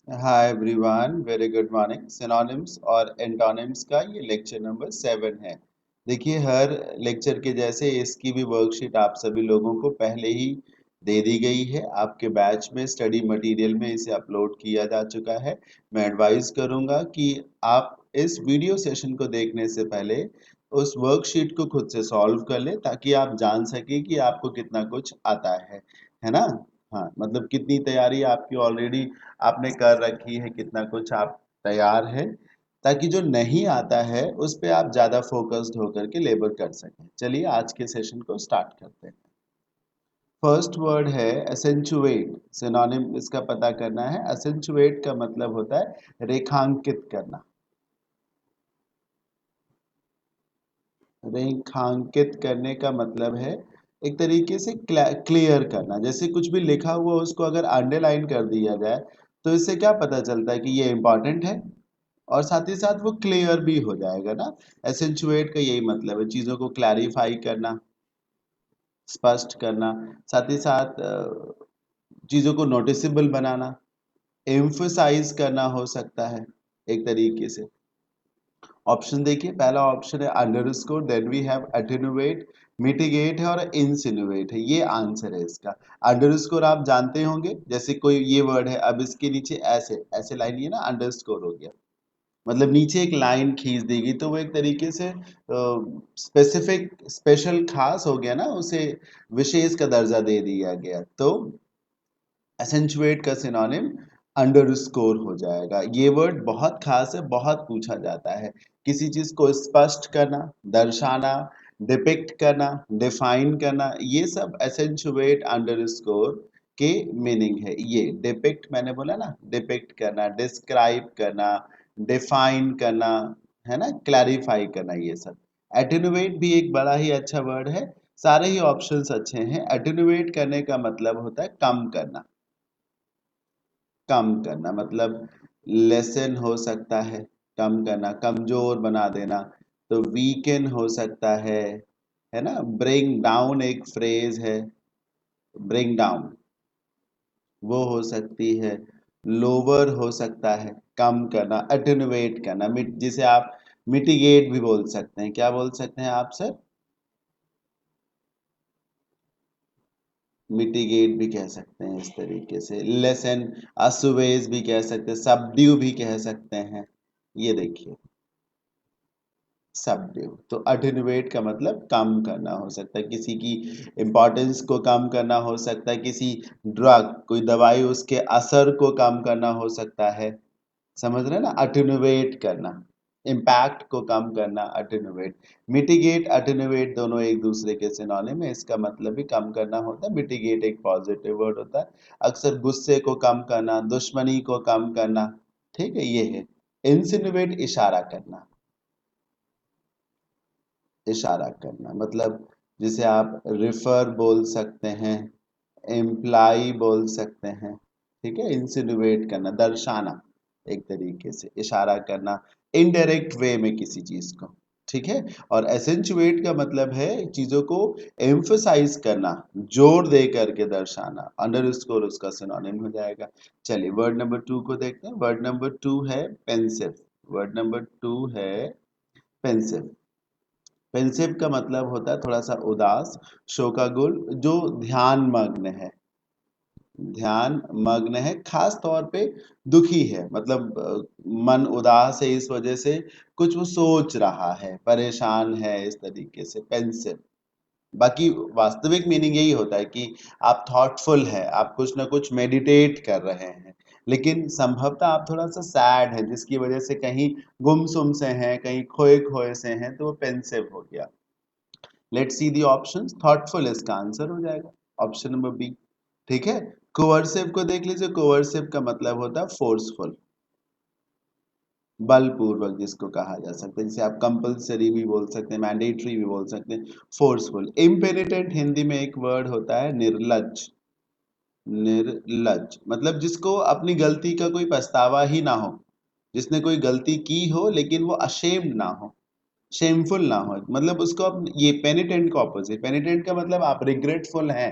Hi everyone, very good morning. Synonyms और antonyms का ये लेक्चर नंबर 7 है। देखिए, हर लेक्चर के जैसे इसकी भी वर्कशीट आप सभी लोगों को पहले ही दे दी गई है। आपके बैच में स्टडी मटेरियल में इसे अपलोड किया जा चुका है। मैं एडवाइस करूंगा कि आप इस वीडियो सेशन को देखने से पहले उस वर्कशीट को खुद से सॉल्व कर ले, ताकि आप जान सके कि आपको कितना कुछ आता है ना। हाँ, मतलब कितनी तैयारी आपकी ऑलरेडी आपने कर रखी है, कितना कुछ आप तैयार है, ताकि जो नहीं आता है उस पे आप ज्यादा फोकस्ड होकर के लेबर कर सकें। चलिए आज के सेशन को स्टार्ट करते हैं। फर्स्ट वर्ड है एसेंचुएट। सिनोनिम इसका पता करना है। एसेंचुएट का मतलब होता है रेखांकित करना। रेखांकित करने का मतलब है एक तरीके से क्लियर करना। जैसे कुछ भी लिखा हुआ उसको अगर अंडरलाइन कर दिया जाए तो इससे क्या पता चलता है कि ये इंपॉर्टेंट है, और साथ ही साथ वो क्लियर भी हो जाएगा ना। एसेंचुएट का यही मतलब है, चीजों को क्लैरिफाई करना, स्पष्ट करना, साथ ही साथ चीजों को नोटिसेबल बनाना, एम्फसाइज करना हो सकता है एक तरीके से। ऑप्शन देखिए, पहला ऑप्शन है underscore, then we have attenuate, mitigate है और इंसिनुएट है। ये आंसर है इसका। अंडरस्कोर आप जानते होंगे, जैसे कोई ये वर्ड है, अब इसके नीचे ऐसे ऐसे लाइन, ये ना अंडरस्कोर हो गया, मतलब नीचे एक लाइन खींच देगी तो वो एक तरीके से स्पेसिफिक, स्पेशल, खास हो गया ना, उसे विशेष का दर्जा दे दिया गया। तो एसेंचुएट का सिनोनिम अंडरस्कोर हो जाएगा। ये वर्ड बहुत खास है, बहुत पूछा जाता है। किसी चीज को स्पष्ट करना, दर्शाना, डिपिक्ट करना, डिफाइन करना, ये सब एसेंचुएट अंडरस्कोर के मीनिंग है। ये डिपिक्ट मैंने बोला ना, डिपिक्ट करना, डिस्क्राइब करना, डिफाइन करना, है ना, क्लैरिफाई करना, ये सब। एटेनुएट भी एक बड़ा ही अच्छा वर्ड है। सारे ही ऑप्शंस अच्छे हैं। एटेनुएट करने का मतलब होता है कम करना। कम करना मतलब लेसन हो सकता है, कम करना, कमजोर बना देना। तो वीकेन हो सकता है ना। ब्रिंग डाउन एक फ्रेज है, ब्रिंग डाउन, वो हो सकती है। लोअर हो सकता है, कम करना, अटेनुएट करना, जिसे आप मिटिगेट भी बोल सकते हैं। क्या बोल सकते हैं आप सर? मिटिगेट भी कह सकते हैं इस तरीके से। लेसन, असुवेज भी कह सकते हैं, सबड्यू भी कह सकते हैं। ये देखिए, सबड्यू। तो अटेनुएट का मतलब कम करना हो सकता है, किसी की इंपॉर्टेंस को कम करना हो सकता है, किसी ड्रग, कोई दवाई, उसके असर को कम करना हो सकता है। समझ रहे हैं ना, अटेनुएट करना, इम्पैक्ट को कम करना, अटेनुएट। मिटिगेट, अटेनुएट दोनों एक दूसरे के सिनोनिम है। इसका मतलब भी कम करना होता है। मिटिगेट एक पॉजिटिव वर्ड होता है। अक्सर गुस्से को कम करना, दुश्मनी को कम करना। ठीक है, ये है। इंसिनुएट, इशारा करना, इशारा करना मतलब जिसे आप रिफर बोल सकते हैं, इम्प्लाई बोल सकते हैं। ठीक है, इंसिनुएट करना, दर्शाना, एक तरीके से इशारा करना, इनडायरेक्ट वे में किसी चीज को। ठीक है। और एसेंचुएट का मतलब है चीजों को एम्फसाइज करना, जोर दे करके दर्शाना। अंडरस्कोर उसका सिनोनिम हो जाएगा। चलिए वर्ड नंबर 2 को देखते हैं। वर्ड नंबर 2 है पेंसिव। वर्ड नंबर 2 है पेंसिव। पेंसिव का मतलब होता है थोड़ा सा उदास, शोकाकुल, जो ध्यान मग्न है। ध्यान मग्न है, खास तौर पे दुखी है, मतलब मन उदास है, इस वजह से कुछ वो सोच रहा है, परेशान है, इस तरीके से पेंसिव। बाकी वास्तविक मीनिंग यही होता है कि आप थॉटफुल है, आप कुछ ना कुछ मेडिटेट कर रहे हैं, लेकिन संभवतः आप थोड़ा सा सैड है, जिसकी वजह से कहीं गुमसुम से हैं, कहीं खोए खोए से हैं, तो वो पेंसिव हो गया। Let's see the options. Thoughtful इसका आंसर हो जाएगा, ऑप्शन नंबर बी। ठीक है। कोवर्सिव को देख लीजिए। कोवर्सिव का मतलब होता है फोर्सफुल, बलपूर्वक जिसको कहा जा सकता है, जिसे आप कंपल्सरी भी बोल सकते हैं, मैंडेटरी भी बोल सकते हैं, फोर्सफुल। इम्पेनिटेंट हिंदी में एक वर्ड होता है निर्लज। निर्लज मतलब जिसको अपनी गलती का कोई पछतावा ही ना हो, जिसने कोई गलती की हो लेकिन वो अशेम्ड ना हो, शेमफुल ना हो, मतलब उसको ये पेनिटेंट का ऑपोजिट। पेनिटेंट का मतलब आप रिग्रेटफुल हैं,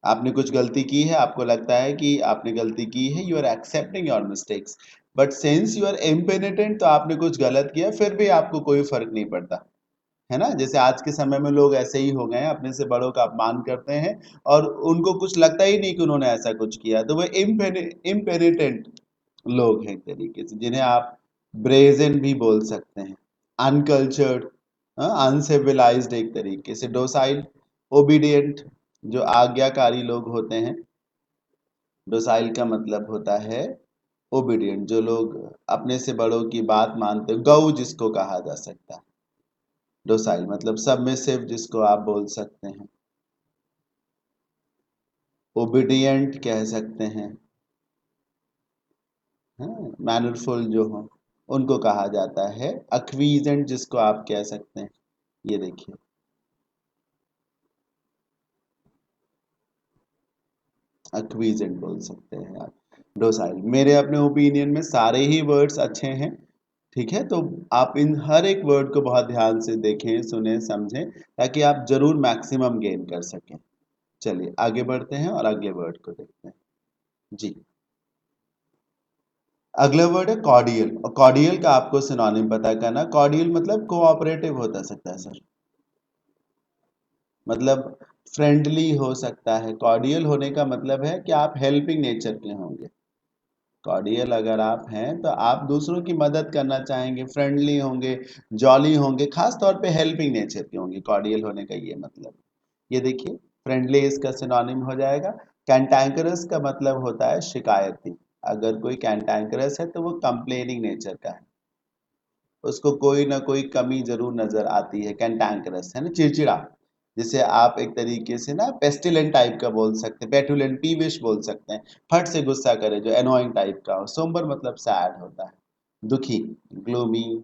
आपने कुछ गलती की है, आपको लगता है कि आपने गलती की है, you are excepting your mistakes, but since you are impenitent, तो आपने कुछ गलत किया फिर भी आपको कोई फर्क नहीं पड़ता, है ना। जैसे आज के समय में लोग ऐसे ही हो गए हैं, अपने से बड़ों का अपमान करते हैं और उनको कुछ लगता ही नहीं कि उन्होंने ऐसा कुछ किया, तो वो इम्पेनिटेंट लोग हैं एक तरीके से, जिन्हें आप ब्रेजन भी बोल सकते हैं, अनकल्चर्ड, अनसिविलाइज्ड एक तरीके से, डोसाइल, ओबीडियंट, जो आज्ञाकारी लोग होते हैं। डोसाइल का मतलब होता है ओबीडियंट, जो लोग अपने से बड़ों की बात मानते हैं, गऊ जिसको कहा जा सकता है। डोसाइल मतलब सबमिसिव जिसको आप बोल सकते हैं, ओबीडियंट कह सकते हैं, मैनरफुल जो हो उनको कहा जाता है, अक्वीजेंट जिसको आप कह सकते हैं, ये देखिए, अक्वीजेंट बोल सकते हैं आप। डोसाइल, मेरे अपने ओपिनियन में सारे ही वर्ड्स अच्छे हैं, ठीक है। तो आप इन हर एक वर्ड को बहुत ध्यान से देखें, सुने, समझें, ताकि आप जरूर मैक्सिमम गेन कर सकें। चलिए आगे बढ़ते हैं और अगले वर्ड को देखते हैं जी। अगला वर्ड है कॉर्डियल, और कॉर्डियल का आपको सिनोनिम पता करना। कॉर्डियल मतलब कोऑपरेटिव होता सकता है सर, मतलब फ्रेंडली हो सकता है। कॉर्डियल होने का मतलब है कि आप हेल्पिंग नेचर के होंगे। कॉर्डियल अगर आप हैं तो आप दूसरों की मदद करना चाहेंगे, फ्रेंडली होंगे, जॉली होंगे, खास तौर पे हेल्पिंग नेचर के होंगे, कॉर्डियल होने का ये मतलब। ये देखिए, फ्रेंडली इसका सिनोनिम हो जाएगा। कैंटैंकरस का मतलब होता है शिकायती। अगर कोई कैंटैंकरस है तो वो कंप्लेनिंग नेचर का है, उसको कोई ना कोई कमी जरूर नजर आती है, कैंटैंकरस है ना, चिड़चिड़ा, जिसे आप एक तरीके से ना पेस्टिलेंट टाइप का बोल सकते हैं, पेटुलेंट, पीविश बोल सकते हैं, फट से गुस्सा करे, जो एनोइंग टाइप का हो। सोम्बर मतलब सैड होता है, दुखी, ग्लूमी,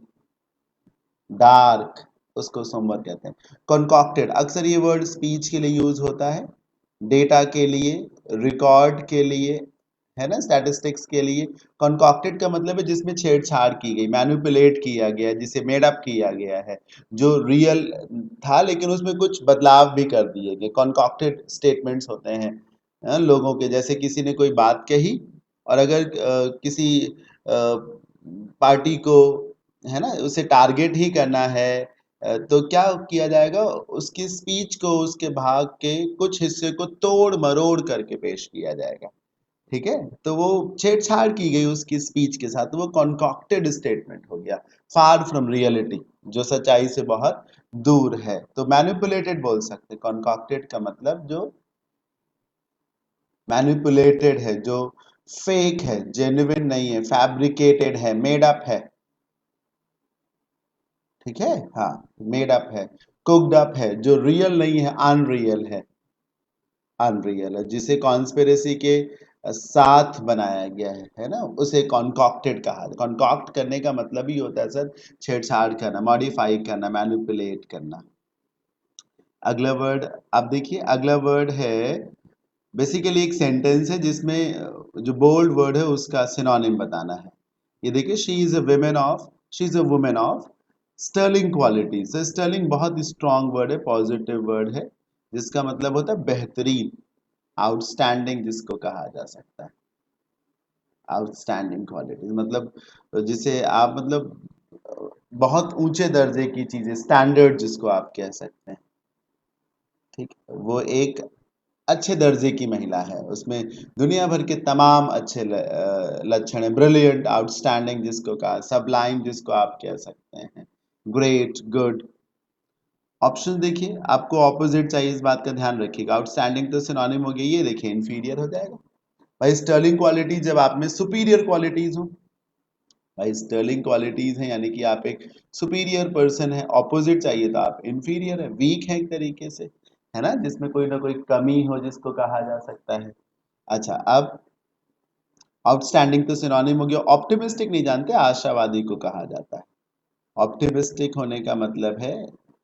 डार्क, उसको सोम्बर कहते हैं। कॉन्कॉक्टेड, अक्सर ये वर्ड स्पीच के लिए यूज होता है, डेटा के लिए, रिकॉर्ड के लिए, है ना, स्टैटिस्टिक्स के लिए। कॉन्कॉक्टेड का मतलब है जिसमें छेड़छाड़ की गई, मैनिपुलेट किया गया, जिसे मेड अप किया गया है, जो रियल था लेकिन उसमें कुछ बदलाव भी कर दिए गए। कॉन्कॉक्टेड स्टेटमेंट्स होते हैं लोगों के, जैसे किसी ने कोई बात कही और अगर किसी पार्टी को, है ना, उसे टारगेट ही करना है, तो क्या किया जाएगा, उसकी स्पीच को, उसके भाग के कुछ हिस्से को तोड़ मरोड़ करके पेश किया जाएगा, ठीक है। तो वो छेड़छाड़ की गई उसकी स्पीच के साथ, तो वो कॉन्कॉक्टेड स्टेटमेंट हो गया, फार फ्रॉम रियलिटी, जो सच्चाई से बहुत दूर है। तो मैनिपुलेटेड बोल सकते, कॉन्कॉक्टेड का मतलब जो मैनिपुलेटेड है, जो फेक है, जेन्युइन नहीं है, फैब्रिकेटेड है, मेड अप है, ठीक है, हाँ, मेड अप है, कुक्ड अप है, जो रियल नहीं है, अनरियल है, अनरियल है, जिसे कॉन्स्पिरेसी के साथ बनाया गया है ना, उसे कॉन्कॉक्टेड कहा। कॉन्कॉक्ट करने का मतलब ही होता है सर छेड़छाड़ करना, मॉडिफाई करना, मैनिपुलेट करना। अगला वर्ड आप देखिए, अगला वर्ड है बेसिकली एक सेंटेंस है जिसमें जो बोल्ड वर्ड है उसका सिनोनिम बताना है। ये देखिए, she is a women of sterling quality. Sir sterling बहुत स्ट्रांग वर्ड है, पॉजिटिव वर्ड है, जिसका मतलब होता है बेहतरीन, आउटस्टैंडिंग जिसको कहा जा सकता है। आउटस्टैंडिंग क्वालिटीज मतलब जिसे आप मतलब बहुत ऊंचे दर्जे की चीजें, स्टैंडर्ड जिसको आप कह सकते हैं, ठीक है? वो एक अच्छे दर्जे की महिला है, उसमें दुनिया भर के तमाम अच्छे लक्षण है। ब्रिलियंट, आउटस्टैंडिंग जिसको कहा, सबलाइम जिसको आप कह सकते हैं, ग्रेट, गुड। ऑप्शन देखिए, आपको ऑपोजिट चाहिए, इस बात का ध्यान रखिएगा। आउटस्टैंडिंग तो सिनोनिम हो गया, ये देखिए इंफीरियर हो जाएगा। भाई स्टर्लिंग क्वालिटी जब आप में सुपीरियर क्वालिटीज हो, भाई स्टर्लिंग क्वालिटीज हैं यानी कि आप एक सुपीरियर पर्सन है, ऑपोजिट चाहिए तो आप इंफीरियर है, वीक है एक तरीके से, है ना, जिसमें कोई ना कोई कमी हो जिसको कहा जा सकता है। अच्छा, अब आउटस्टैंडिंग तो सिनोनिम हो गया। ऑप्टिमिस्टिक नहीं जानते, आशावादी को कहा जाता है। ऑप्टिमिस्टिक होने का मतलब है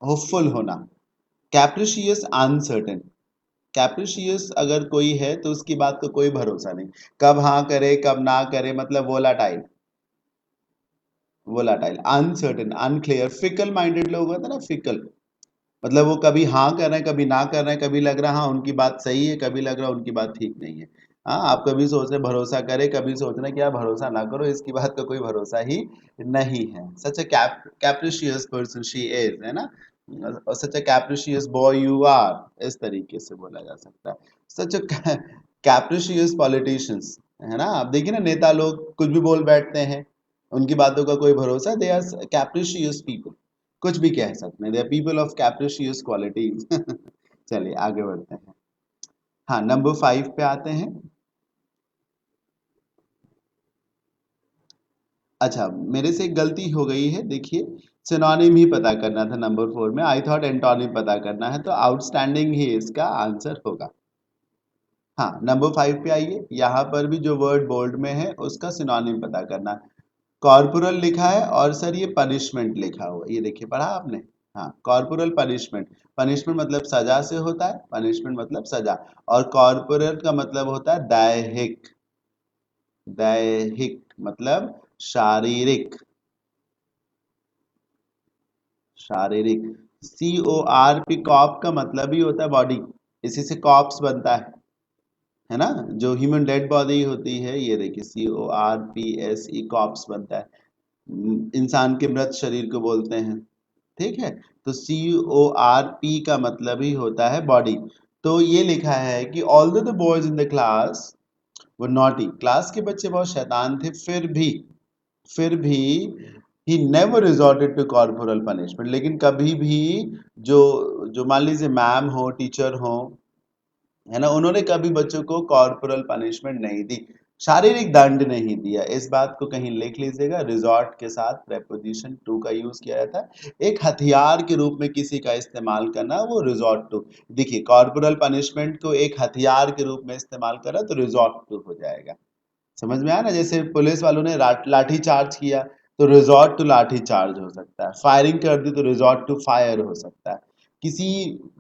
होपफुल होना। कैप्रिशियस, अनसर्टेन। कैप्रिशियस अगर कोई है तो उसकी बात का कोई भरोसा नहीं, कब हाँ करे कब ना करे, मतलब volatile, volatile, uncertain, unclear. Fickle minded लोग होते हैं ना, फिकल, मतलब वो कभी हाँ कर रहे हैं, कभी ना कर रहे हैं, कभी लग रहा है हाँ उनकी बात सही है, कभी लग रहा है उनकी बात ठीक नहीं है। हाँ, आप कभी सोच रहे भरोसा करें, कभी सोच रहे कि आप भरोसा ना करो, इसकी बात का कोई भरोसा ही नहीं है। सच अ कैप्रिशियस पर्सन शी इज, है ना, और सच अ कैप्रिशियस बॉय यू आर, इस तरीके से बोला जा सकता है। सच अ कैप्रिशियस पॉलिटिशियंस, है ना, आप देखिए ना नेता लोग कुछ भी बोल बैठते हैं, उनकी बातों का कोई भरोसा, दे आर कैप्रिशियस पीपल, कुछ भी कह सकते हैं, they are people of capricious qualities. चलिए आगे बढ़ते हैं। हाँ, नंबर 5 पे आते हैं। अच्छा, मेरे से एक गलती हो गई है, देखिए सिनोनिम ही पता करना था नंबर 4 में, आई थॉट एंटोनिम पता करना है, तो आउटस्टैंडिंग ही इसका आंसर होगा। हाँ, नंबर 5 पे आइए, यहाँ पर भी जो वर्ड बोल्ड में है उसका सिनोनिम पता करना है। कॉर्पोरल लिखा है और सर ये पनिशमेंट लिखा हुआ है, ये देखिए पढ़ा आपने। हाँ, कॉर्पोरल पनिशमेंट, पनिशमेंट मतलब सजा से होता है, पनिशमेंट मतलब सजा, और कॉर्पोरल का मतलब होता है दैहिक, दैहिक मतलब शारीरिक, शारीरिक। CORP कॉप का मतलब ही होता है बॉडी, इसी से कॉप्स बनता है ना, जो ह्यूमन डेड बॉडी होती है, ये देखिए CORPSE कॉप्स बनता है, इंसान के मृत शरीर को बोलते हैं। ठीक है, तो CORP का मतलब ही होता है बॉडी। तो ये लिखा है कि although the boys in the class वो नॉटी, क्लास के बच्चे बहुत शैतान थे, फिर भी he never resorted to corporal punishment, लेकिन कभी भी जो जो मान लीजिए मैम हो, टीचर हो, है ना, उन्होंने कभी बच्चों को कॉर्पोरल पनिशमेंट नहीं दी, शारीरिक दंड नहीं दिया। इस बात को कहीं लिख लीजिएगा, रिजॉर्ट के साथ प्रेपोजिशन टू का यूज किया जाता है, एक हथियार के रूप में किसी का इस्तेमाल करना, वो रिजॉर्ट टू। देखिए कॉर्पोरल पनिशमेंट को एक हथियार के रूप में इस्तेमाल करा तो रिजॉर्ट टू हो जाएगा। समझ में आया ना, जैसे पुलिस वालों ने लाठी चार्ज किया तो रिजॉर्ट टू लाठी चार्ज हो सकता है, फायरिंग कर दी तो रिजॉर्ट टू फायर हो सकता है। किसी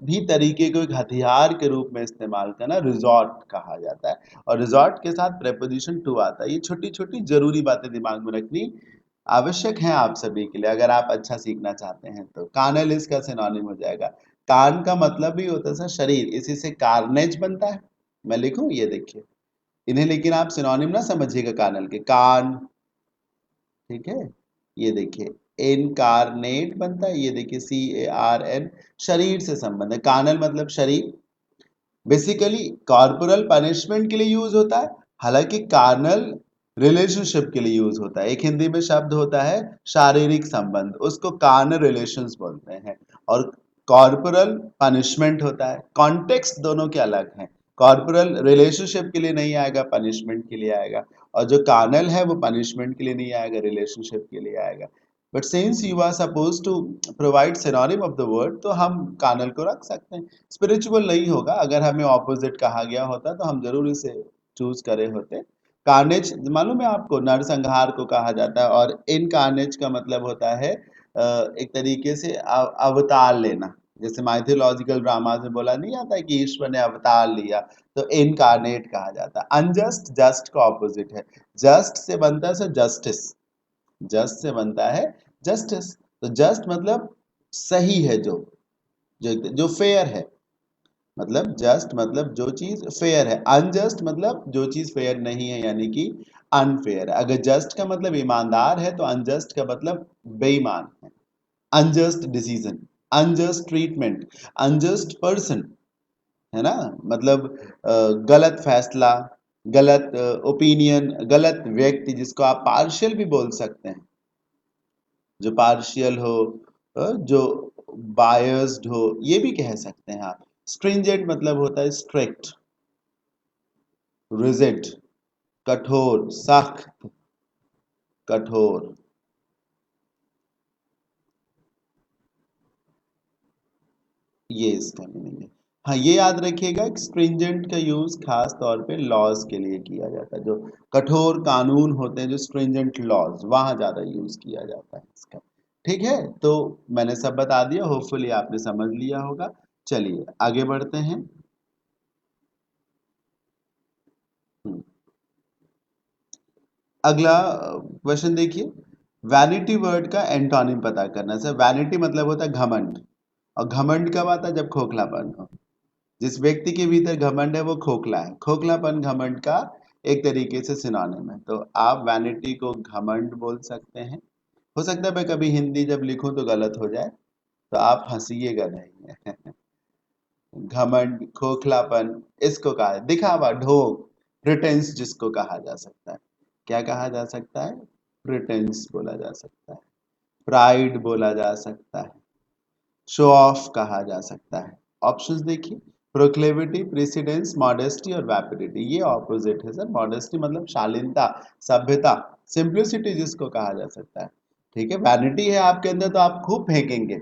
भी तरीके को एक हथियार के रूप में इस्तेमाल करना रिजॉर्ट कहा जाता है, और रिजॉर्ट के साथ प्रेपोजिशन टू आता है। ये छोटी छोटी जरूरी बातें दिमाग में रखनी आवश्यक है आप सभी के लिए, अगर आप अच्छा सीखना चाहते हैं तो। कार्नल इसका सिनोनिम हो जाएगा। कार्न का मतलब भी होता है सर शरीर, इसी से कार्नेज बनता है। मैं लिखूं, ये देखिए इन्हें, लेकिन आप सिनोनिम ना समझिएगा कार्नल के, कान, ठीक है, ये देखिए इनकारनेट बनता है, ये देखिए CARN, शरीर से संबंध है, कार्नल मतलब शरीर। बेसिकली कॉर्पोरल पनिशमेंट के लिए यूज होता है, हालांकि कार्नल रिलेशनशिप के लिए यूज होता है। एक हिंदी में शब्द होता है शारीरिक संबंध, उसको कार्नल रिलेशंस बोलते हैं, और कॉर्पोरल पनिशमेंट होता है। कॉन्टेक्स्ट दोनों के अलग हैं, कॉर्पोरल रिलेशनशिप के लिए नहीं आएगा, पनिशमेंट के लिए आएगा, और जो कार्नल है वो पनिशमेंट के लिए नहीं आएगा, रिलेशनशिप के लिए आएगा। But since you are suppose to provide synonym of the word, तो हम कार्नल को रख सकते हैं। स्पिरिचुअल नहीं होगा, अगर हमें ऑपोजिट कहा गया होता तो हम जरूर इसे चूज करे होते। कार्नेज मालूम है आपको, नरसंहार को कहा जाता है, और इनकार्नेज का मतलब होता है एक तरीके से अवतार लेना, जैसे माइथोलॉजिकल ड्रामा में बोला नहीं आता है कि ईश्वर ने अवतार लिया, तो इनकार्नेट कहा जाता है। अनजस्ट जस्ट का ऑपोजिट है, जस्ट से बनता है सर जस्टिस, जस्ट से बनता है जस्टिस। तो जस्ट मतलब सही है, जो जो फेयर है, मतलब जस्ट मतलब जो चीज फेयर है, अनजस्ट मतलब जो चीज फेयर नहीं है, यानी कि अनफेयर है। अगर जस्ट का मतलब ईमानदार है तो अनजस्ट का मतलब बेईमान है। Unjust decision, unjust treatment, unjust person, है ना, मतलब गलत फैसला, गलत ओपिनियन, गलत व्यक्ति, जिसको आप पार्शियल भी बोल सकते हैं, जो पार्शियल हो, जो बायस्ड हो, ये भी कह सकते हैं आप। स्ट्रिंजेंट मतलब होता है स्ट्रिक्ट, रिजिड, कठोर, सख्त, कठोर। ये इसका मीनिंग है। हाँ, ये याद रखिएगा, स्ट्रिंजेंट का यूज खास तौर पे लॉज के लिए किया जाता है, जो कठोर कानून होते हैं, जो स्ट्रिंजेंट लॉज, वहां ज्यादा यूज किया जाता है इसका। ठीक है, तो मैंने सब बता दिया, होपफुली आपने समझ लिया होगा। चलिए आगे बढ़ते हैं। हम्म, अगला क्वेश्चन देखिए, वैनिटी वर्ड का एंटोनिम पता करना है। सर वैनिटी मतलब होता है घमंड, और घमंड कब आता है? जब खोखलापन हो। जिस व्यक्ति के भीतर घमंड है वो खोखला है। खोखलापन घमंड का एक तरीके से सिनोनिम है। तो आप वैनिटी को घमंड बोल सकते हैं। हो सकता है मैं कभी हिंदी जब लिखूं तो गलत हो जाए, तो आप हंसीएगा नहीं। घमंड, खोखलापन, इसको कहा है दिखावा, ढोंग, प्रिटेंस जिसको कहा जा सकता है। क्या कहा जा सकता है? प्रिटेंस बोला जा सकता है, प्राइड बोला जा सकता है, शो ऑफ कहा जा सकता है। ऑप्शंस देखिए, प्रोक्लेविटी, प्रेसिडेंस, मॉडेस्टी और वैपिडिटी। ये ऑपोजिट है सर। मॉडेस्टी मतलब शालीनता, सभ्यता, सिंप्लिसिटी जिसको कहा जा सकता है। ठीक है, वैनिटी है आपके अंदर तो आप खूब फेंकेंगे,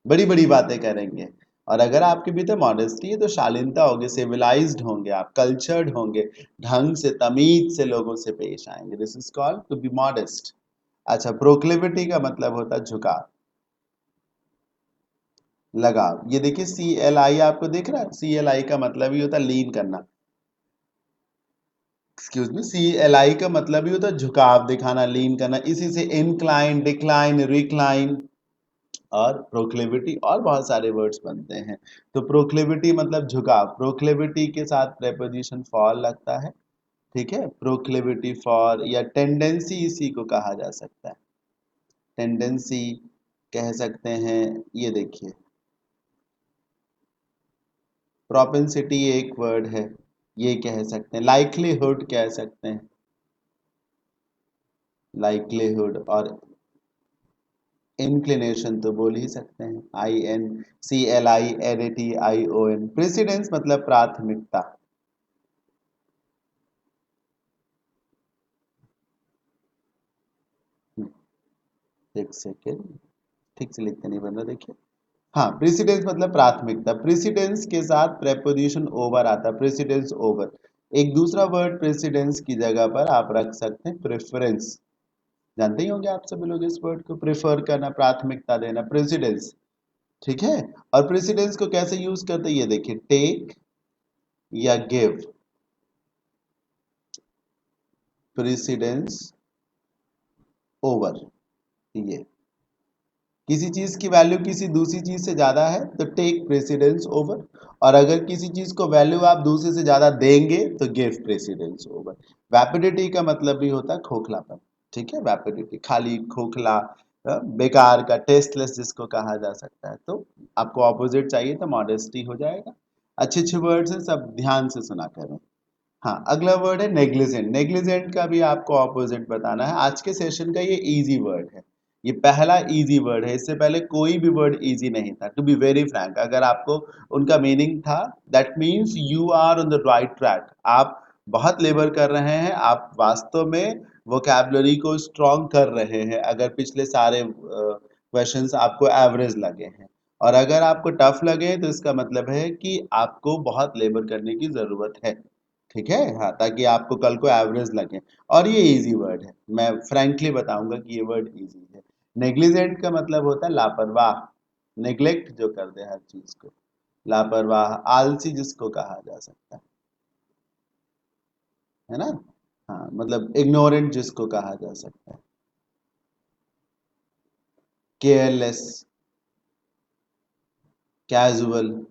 बड़ी बड़ी बातें करेंगे। और अगर आपके भीतर मॉडेस्टी है तो शालीनता होगी, सिविलाइज्ड होंगे, आप कल्चर्ड होंगे, ढंग से तमीज से लोगों से पेश आएंगे। This is called to be modest. अच्छा, प्रोक्लेविटी का मतलब होता है झुकाव, लगाव। ये देखिए CLI आपको दिख रहा है, CLI का मतलब ही होता है लीन करना। एक्सक्यूज मी, CLI का मतलब ही होता है झुकाव दिखाना, लीन करना। इसी से इंक्लाइन, डिक्लाइन, रिक्लाइन और प्रोक्लेविटी और बहुत सारे वर्ड्स बनते हैं। तो प्रोक्लेविटी मतलब झुकाव, प्रोक्लेविटी के साथ प्रेपोजिशन फॉर लगता है। ठीक है, प्रोक्लेविटी फॉर या टेंडेंसी इसी को कहा जा सकता है। टेंडेंसी कह सकते हैं। ये देखिए, प्रोपेंसिटी एक वर्ड है, ये कह सकते हैं। लाइक्लीहुड कह सकते हैं, लाइक्लीहुड। और इंक्लिनेशन तो बोल ही सकते हैं, INCLINATION। प्रेसिडेंस मतलब प्राथमिकता। एक सेकेंड, ठीक से लिखते नहीं बन रहा, देखिए। हाँ, प्रेसिडेंस मतलब प्राथमिकता। प्रेसिडेंस के साथ प्रेपोजिशन ओवर आता है, प्रेसिडेंस ओवर। एक दूसरा वर्ड प्रेसिडेंस की जगह पर आप रख सकते हैं प्रेफरेंस। जानते ही होंगे आप सभी लोग इस वर्ड को, प्रेफर करना, प्राथमिकता देना, प्रेसिडेंस। ठीक है, और प्रेसिडेंस को कैसे यूज करते हैं ये देखिए, टेक या गिव, प्रेसिडेंस ओवर। ये किसी चीज की वैल्यू किसी दूसरी चीज से ज्यादा है तो टेक प्रेसिडेंस ओवर, और अगर किसी चीज को वैल्यू आप दूसरे से ज्यादा देंगे तो गिव प्रेसिडेंस ओवर। वैपिडिटी का मतलब भी होता है खोखलापन। ठीक है, वैपिडिटी खाली, खोखला, बेकार का, टेस्टलेस जिसको कहा जा सकता है। तो आपको ऑपोजिट चाहिए तो मॉडेस्टी हो जाएगा। अच्छे अच्छे वर्ड्स हैं, सब ध्यान से सुना करें। हाँ, अगला वर्ड है नेग्लिजेंट। नेग्लिजेंट का भी आपको ऑपोजिट बताना है। आज के सेशन का ये इजी वर्ड है, ये पहला इजी वर्ड है। इससे पहले कोई भी वर्ड इजी नहीं था, टू बी वेरी फ्रैंक। अगर आपको उनका मीनिंग था, that means you are on the right track. आप बहुत लेबर कर रहे हैं, आप वास्तव में वोकैबुलरी को स्ट्रॉन्ग कर रहे हैं। अगर पिछले सारे क्वेश्चंस आपको एवरेज लगे हैं, और अगर आपको टफ लगे तो इसका मतलब है कि आपको बहुत लेबर करने की जरूरत है। ठीक है, हाँ, ताकि आपको कल को एवरेज लगे। और ये इजी वर्ड है, मैं फ्रैंकली बताऊंगा कि ये वर्ड इजी है। नेग्लिजेंट का मतलब होता है लापरवाह, नेग्लेक्ट जो कर दे हर चीज को, लापरवाह, आलसी जिसको कहा जा सकता है ना। हाँ, मतलब इग्नोरेंट जिसको कहा जा सकता है, केयरलेस, कैजुअल,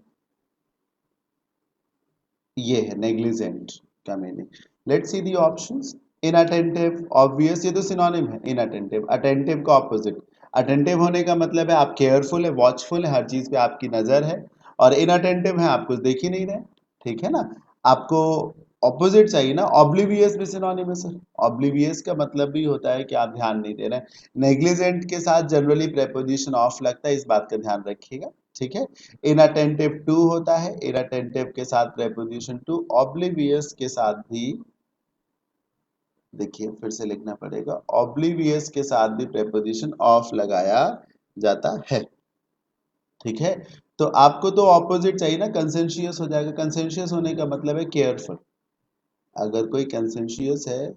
ये है नेग्लिजेंट का meaning. Let's see the options. Inattentive, obvious, ये तो सिनोनिम है। इनअटेंटिव, अटेंटिव का ऑपोजिट। अटेंटिव होने का मतलब है आप केयरफुल है, वॉचफुल है, हर चीज पे आपकी नजर है। और इनअटेंटिव है, आप कुछ देख ही नहीं रहे। ठीक है ना, आपको ऑपोजिट चाहिए ना। ऑब्लिवियस भी सिनोनिम है सर। ऑब्लिवियस का मतलब भी होता है कि आप ध्यान नहीं दे रहे हैं। नेग्लिजेंट के साथ जनरली प्रेपोजिशन ऑफ लगता है, इस बात का ध्यान रखिएगा। ठीक है, इनअटेंटिव टू होता है, इनअटेंटिव के साथ प्रेपोजिशन टू। ऑब्लिवियस के साथ भी देखिए, फिर से लिखना पड़ेगा, ऑब्लिवियस के साथ भी प्रेपोजिशन ऑफ लगाया जाता है। ठीक है, तो आपको तो ऑपोजिट चाहिए ना, कंसेंशियस हो जाएगा। कंसेंशियस होने का मतलब है केयरफुल। अगर कोई कंसेंशियस है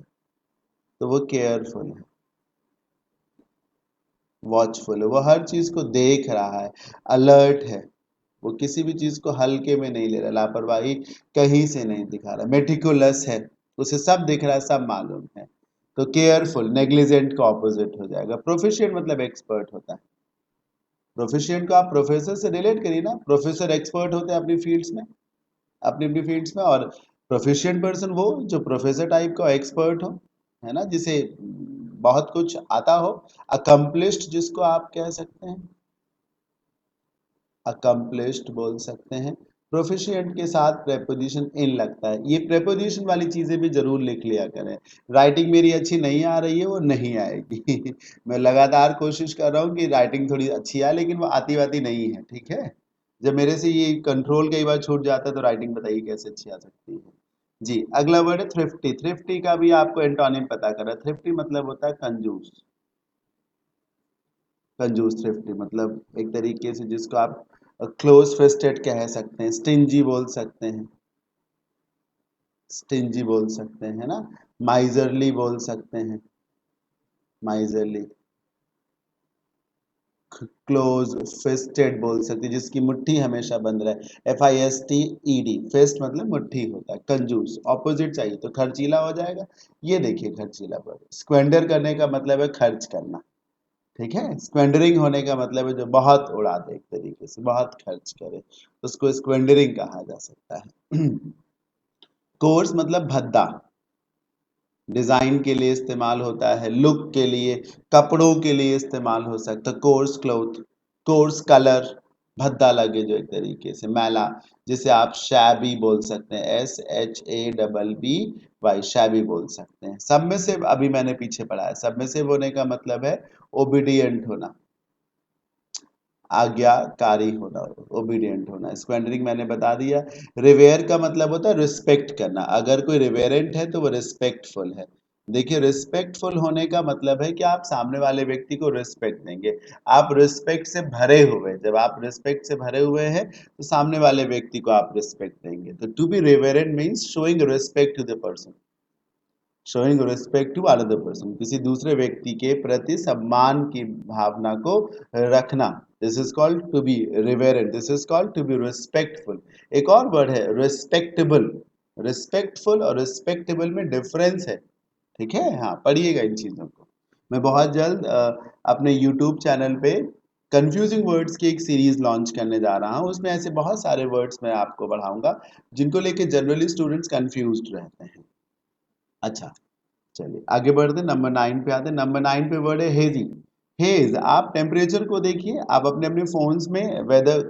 तो वो केयरफुल है, वॉचफुल है, वो हर चीज को देख रहा है, अलर्ट है, वो किसी भी चीज को हल्के में नहीं ले रहा, लापरवाही कहीं से नहीं दिखा रहा, मेटिकुलस है, उसे सब दिख रहा है, सब मालूम है। तो केयरफुल नेग्लिजेंट का ऑपोजिट हो जाएगा। प्रोफिशिएंट मतलब एक्सपर्ट होता है। प्रोफिशिएंट को आप प्रोफेसर से रिलेट करिए ना, प्रोफेसर एक्सपर्ट होते हैं अपनी फील्ड्स में, अपनी अपनी फील्ड्स में, और प्रोफिशिएंट पर्सन वो जो प्रोफेसर टाइप का एक्सपर्ट हो, है ना, जिसे बहुत कुछ आता हो, अकम्पलिश्ड जिसको आप कह सकते हैं, अकम्पलिश्ड बोल सकते हैं। प्रोफिशिएंट के साथ प्रेपोजिशन इन लगता है, ये प्रेपोजिशन वाली चीजें भी जरूर लिख लिया करें। राइटिंग मेरी अच्छी नहीं आ रही है, वो नहीं आएगी मैं लगातार कोशिश कर रहा हूँ कि राइटिंग थोड़ी अच्छी आए, लेकिन वो आती वाती नहीं है, ठीक है। जब मेरे से ये कंट्रोल कई बार छूट जाता है तो राइटिंग बताइए कैसे अच्छी आ सकती है। जी, अगला वर्ड है थ्रिफ्टी। थ्रिफ्टी का भी आपको एंटोनिम पता करा, थ्रिफ्टी मतलब होता है कंजूस। कंजूस, थ्रिफ्टी मतलब एक तरीके से जिसको आप क्लोज फिस्टेड कह सकते हैं, स्टिंजी बोल सकते हैं, स्टिंजी बोल सकते हैं ना, माइजरली बोल सकते हैं, माइजरली, क्लोज फिस्टेड बोल सकते हैं, जिसकी मुट्ठी हमेशा बंद रहे, FISTED, फिस्ट मतलब मुट्ठी होता है। कंजूस ऑपोजिट चाहिए तो खर्चीला हो जाएगा, ये देखिए खर्चीला पर। स्क्वेंडर करने का मतलब है खर्च करना, ठीक है। स्क्वेंडरिंग होने का मतलब है जो बहुत उड़ा दे, एक तरीके से बहुत खर्च करे, उसको स्क्वेंडरिंग कहा जा सकता है कोर्स मतलब भद्दा, डिजाइन के लिए इस्तेमाल होता है, लुक के लिए, कपड़ों के लिए इस्तेमाल हो सकता है। कोर्स क्लोथ, कोर्स कलर, भद्दा लगे जो, एक तरीके से मैला, जिसे आप शैबी बोल सकते हैं, SHABBY, शैबी बोल सकते हैं। सब में से अभी मैंने पीछे पढ़ा है, सब में से होने का मतलब है ओबीडियंट होना, आज्ञाकारी होना, ओबीडियंट होना। स्क्वेंडरिंग मैंने बता दिया। रिवेयर का मतलब होता है रिस्पेक्ट करना, अगर कोई रिवेरेंट है तो वो रिस्पेक्टफुल है। देखिए रिस्पेक्टफुल होने का मतलब है कि आप सामने वाले व्यक्ति को रिस्पेक्ट देंगे, आप रिस्पेक्ट से भरे हुए, जब आप रिस्पेक्ट से भरे हुए हैं तो सामने वाले व्यक्ति को आप रिस्पेक्ट देंगे। तो to be reverent means showing respect to the person, showing respect to another person, किसी दूसरे व्यक्ति के प्रति सम्मान की भावना को रखना, this is called to be reverent, this is called to be respectful. एक और वर्ड है रिस्पेक्टेबल, रिस्पेक्टफुल और रिस्पेक्टेबल में डिफरेंस है, ठीक है। हाँ, पढ़िएगा इन चीजों को। मैं बहुत जल्द अपने यूट्यूब चैनल पे कंफ्यूजिंग वर्ड्स की एक सीरीज लॉन्च करने जा रहा हूँ, उसमें ऐसे बहुत सारे वर्ड्स मैं आपको पढ़ाऊंगा जिनको लेके जनरली स्टूडेंट्स कंफ्यूज्ड रहते हैं। अच्छा, चलिए आगे बढ़ते, नंबर 9 पे आते हैं। नंबर 9 पे वर्ड है हेजी। हेज, आप टेम्परेचर को देखिए, आप अपने अपने फोन्स में वेदर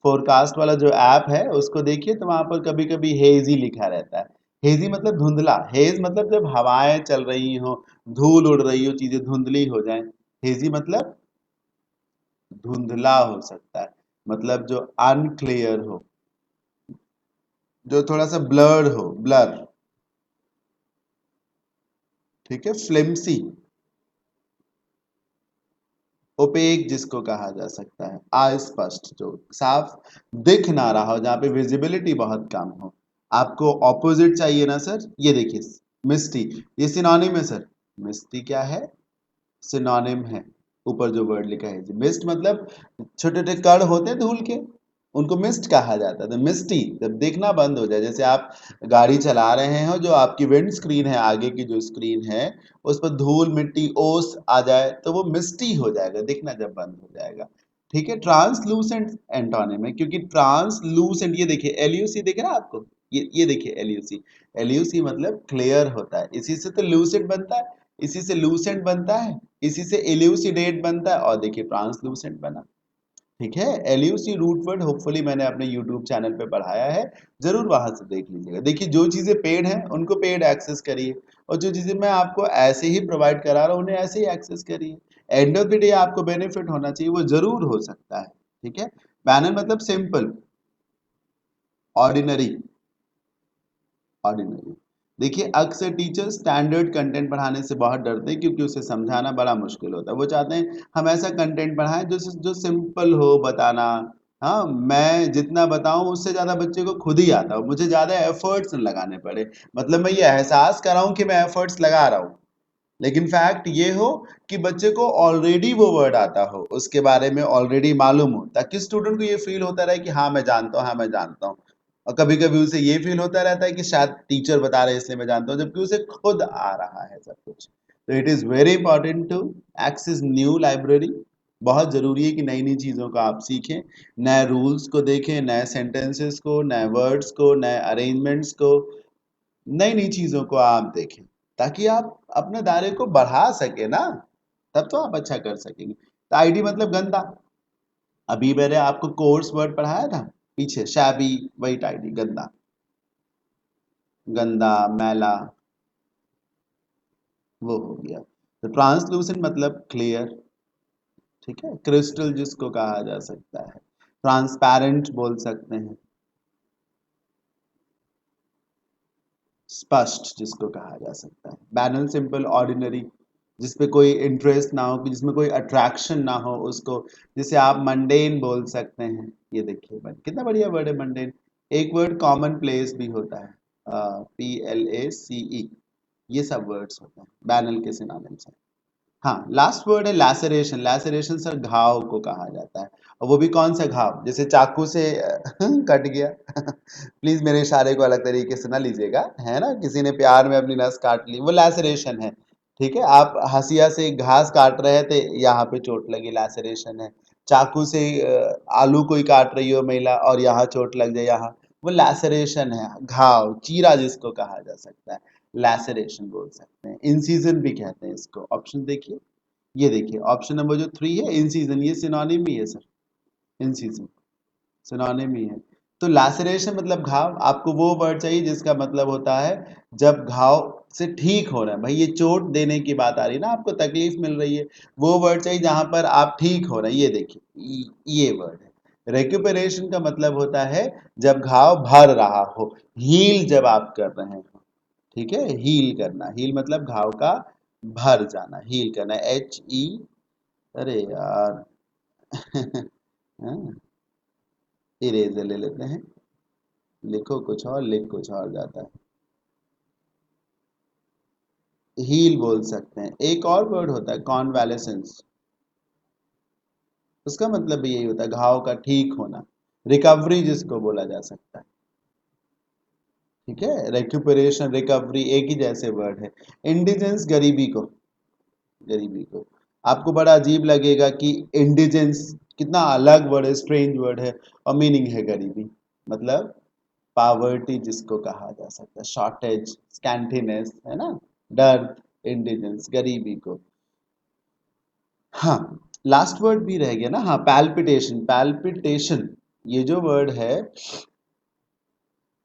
फोरकास्ट वाला जो ऐप है उसको देखिए, तो वहां पर कभी कभी हेजी लिखा रहता है। हेजी मतलब धुंधला, हेज मतलब जब हवाएं चल रही हो, धूल उड़ रही हो, चीजें धुंधली हो जाएं, हेजी मतलब धुंधला हो सकता है, मतलब जो अनक्लियर हो, जो थोड़ा सा ब्लर्ड हो, ब्लर, ठीक है। फ्लिम्सी, ओपेक जिसको कहा जा सकता है, अस्पष्ट, जो साफ दिख ना रहा हो, जहाँ पे विजिबिलिटी बहुत कम हो। आपको ऑपोजिट चाहिए ना सर, ये देखिए मिस्टी, ये सिनोनिम है सर। मिस्टी क्या है, सिनोनिम है। ऊपर जो वर्ड लिखा है मिस्ट मतलब छोटे छोटे कण होते हैं धूल के, उनको मिस्ट कहा जाता है। तो मिस्टी जब देखना बंद हो जाए, जैसे आप गाड़ी चला रहे हो, जो आपकी विंड स्क्रीन है, आगे की जो स्क्रीन है, उस पर धूल मिट्टी ओस आ जाए तो वो मिस्टी हो जाएगा, दिखना जब बंद हो जाएगा, ठीक है। ट्रांसलूसेंट एंटोनिम है, क्योंकि ट्रांसलूसेंट, ये देखिए एलयूसी दिख रहा है आपको, ये देखिए एलयूसी, एलयूसी मतलब क्लियर होता है, इसी से तो लूसेंट बनता है, इसी से लूसेंट बनता है, इसी से एल्यूसिडेट बनता है, और देखिए ट्रांसलूसेंट बना, ठीक है। एलयूसी रूट वर्ड होपफुली मैंने अपने यूट्यूब चैनल पे पढ़ाया है, जरूर वहां से देख लीजिएगा। देखिए जो चीजें पेड हैं उनको पेड एक्सेस करिए, और जो चीजें मैं आपको ऐसे ही प्रोवाइड करा रहा हूँ उन्हें ऐसे ही एक्सेस करिए। एंड ऑफ द डे आपको बेनिफिट होना चाहिए, वो जरूर हो सकता है, ठीक है। बैनर मतलब सिंपल, ऑर्डिनरी, ऑर्डिनरी। देखिए अक्सर टीचर स्टैंडर्ड कंटेंट पढ़ाने से बहुत डरते हैं, क्योंकि उसे समझाना बड़ा मुश्किल होता है। वो चाहते हैं हम ऐसा कंटेंट पढ़ाएं जो सिंपल हो बताना। हाँ, मैं जितना बताऊं उससे ज्यादा बच्चे को खुद ही आता हो, मुझे ज्यादा एफर्ट्स न लगाने पड़े, मतलब मैं ये एहसास कराऊं कि मैं एफर्ट्स लगा रहा हूं, लेकिन फैक्ट ये हो कि बच्चे को ऑलरेडी वो वर्ड आता हो, उसके बारे में ऑलरेडी मालूम हो, ताकि स्टूडेंट को ये फील होता रहे कि हाँ मैं जानता हूँ, हाँ मैं जानता हूँ। और कभी कभी उसे ये फील होता रहता है कि शायद टीचर बता रहे हैं इसलिए मैं जानता हूँ, जबकि उसे खुद आ रहा है सब कुछ। तो it is very important to access new library, बहुत ज़रूरी है कि नई नई चीज़ों को आप सीखें, नए रूल्स को देखें, नए सेंटेंसेस को, नए वर्ड्स को, नए अरेंजमेंट्स को, नई नई चीज़ों को आप देखें, ताकि आप अपने दायरे को बढ़ा सके ना, तब तो आप अच्छा कर सकेंगे। तो आईडी मतलब गंदा। अभी मैंने आपको कोर्स वर्ड पढ़ाया था पीछे, शैबी, वही आईडी, गंदा, गंदा, मैला, वो हो गया। तो ट्रांसलूसेंट मतलब क्लियर, ठीक है। क्रिस्टल जिसको कहा जा सकता है, ट्रांसपेरेंट बोल सकते हैं, स्पष्ट जिसको कहा जा सकता है, बैनल, सिंपल, ऑर्डिनरी, जिसपे कोई इंटरेस्ट ना हो, जिसमें कोई अट्रैक्शन ना हो उसको, जिसे आप मंडेन बोल सकते हैं। ये देखिए कितना बढ़िया वर्ड है मंडेन। एक वर्ड कॉमन प्लेस भी होता है, PLACE, ये सब वर्ड्स होते हैं बैनल के सिनोनिम्स हैं। हाँ, लास्ट वर्ड है लैसरेशन। लैसरेशन सर घाव को कहा जाता है, और वो भी कौन सा घाव, जैसे चाकू से कट गया। प्लीज मेरे इशारे को अलग तरीके से ना लीजिएगा, है ना, किसी ने प्यार में अपनी नस काट ली, वो लैसरेशन है, ठीक है। आप हंसिया से घास काट रहे थे, यहाँ पे चोट लगी, लैसरेशन है। चाकू से आलू कोई काट रही हो महिला और यहाँ चोट लग जाए, यहाँ, वो लैसरेशन है, घाव, चीरा जिसको कहा जा सकता है, लैसरेशन बोल सकते हैं। इन सीजन भी कहते हैं इसको। ऑप्शन देखिए, ये देखिए ऑप्शन नंबर जो 3 है, इन सीजन, ये सिनोनिम ही है सर, इन सीजन सिनोनिम ही है। तो लैसरेशन मतलब घाव। आपको वो वर्ड चाहिए जिसका मतलब होता है जब घाव से ठीक हो रहा है, भाई ये चोट देने की बात आ रही है ना, आपको तकलीफ मिल रही है, वो वर्ड चाहिए जहां पर आप ठीक हो रहे हैं। ये देखिए ये वर्ड है। रेक्यूपरेशन का मतलब होता है जब घाव भर रहा हो, हील जब आप कर रहे हो, ठीक है। हील करना, हील मतलब घाव का भर जाना, हील करना, HE, अरे यार, इरेजर ले लेते हैं, लिखो कुछ और, लिख कुछ और जाता है, हील बोल सकते हैं। एक और वर्ड होता है कॉन्वालेसेंस, उसका मतलब भी यही होता है घाव का ठीक होना, रिकवरी जिसको बोला जा सकता है, ठीक है। रेक्यूपरेशन, रिकवरी एक ही जैसे वर्ड है। इंडिजेंस, गरीबी को, गरीबी को। आपको बड़ा अजीब लगेगा कि इंडिजेंस कितना अलग वर्ड है, स्ट्रेंज वर्ड है, और मीनिंग है गरीबी, मतलब पावर्टी जिसको कहा जा सकता है, शॉर्टेज, स्कैंटीनेस, है ना, डर्थ, इंडिजेंस, गरीबी को। हाँ, लास्ट वर्ड भी रह गया ना, हाँ, पैल्पिटेशन। पैल्पिटेशन ये जो वर्ड है,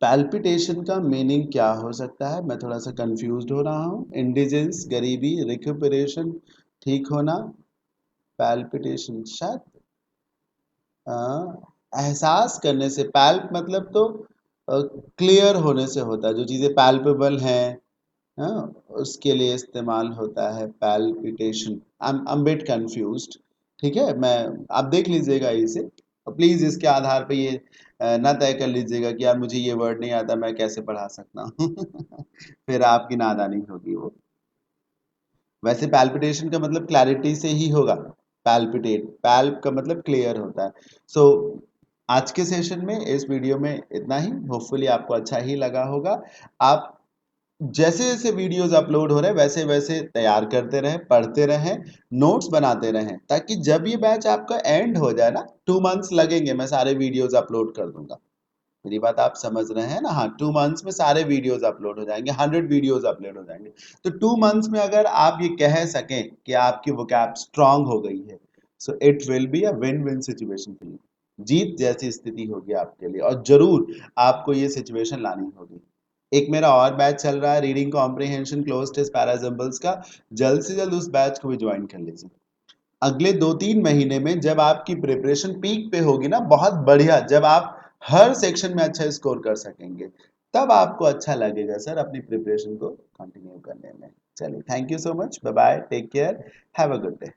पैल्पिटेशन का मीनिंग क्या हो सकता है, मैं थोड़ा सा कंफ्यूज्ड हो रहा हूँ। इंडिजेंस, गरीबी, रिक्यूपरेशन, ठीक होना, पैल्पिटेशन शायद अ, एहसास करने से, पैल्प मतलब तो क्लियर होने से होता है, जो चीज़ें पैल्पेबल हैं, हाँ, उसके लिए इस्तेमाल होता है palpitation. I am bit confused, ठीक है। मैं, आप देख लीजिएगा इसे, और प्लीज़ इसके आधार पे ये ना तय कर लीजिएगा कि यार मुझे ये वर्ड नहीं आता, मैं कैसे पढ़ा सकता हूँ। फिर आपकी नादानी होगी वो। वैसे पैल्पिटेशन का मतलब क्लैरिटी से ही होगा, पैल्पिटेट, पैल्प का मतलब क्लियर होता है। सो आज के सेशन में, इस वीडियो में इतना ही। होपफुली आपको अच्छा ही लगा होगा। आप जैसे जैसे वीडियोस अपलोड हो रहे हैं वैसे वैसे तैयार करते रहें, पढ़ते रहें, नोट्स बनाते रहें, ताकि जब ये बैच आपका एंड हो जाए ना, 2 मंथ्स लगेंगे, मैं सारे वीडियोस अपलोड कर दूंगा। मेरी बात आप समझ रहे हैं ना, हाँ, 2 मंथ्स में सारे वीडियोस अपलोड हो जाएंगे, 100 वीडियोस अपलोड हो जाएंगे। तो 2 मंथ्स में अगर आप ये कह सकें कि आपकी वोकैब स्ट्रांग हो गई है, so it will be a win win situation for you. जीत जैसी स्थिति होगी आपके लिए, और जरूर आपको ये सिचुएशन लानी होगी। एक मेरा और बैच चल रहा है, reading comprehension cloze test parajumbles का, जल्द से जल्द उस बैच को भी ज्वाइन कर लीजिए। अगले 2-3 महीने में जब आपकी प्रिपरेशन पीक पे होगी ना, बहुत बढ़िया, जब आप हर सेक्शन में अच्छा स्कोर कर सकेंगे, तब आपको अच्छा लगेगा सर अपनी प्रिपरेशन को कंटिन्यू करने में। चलिए, thank you so much, bye bye, take care, have a good day.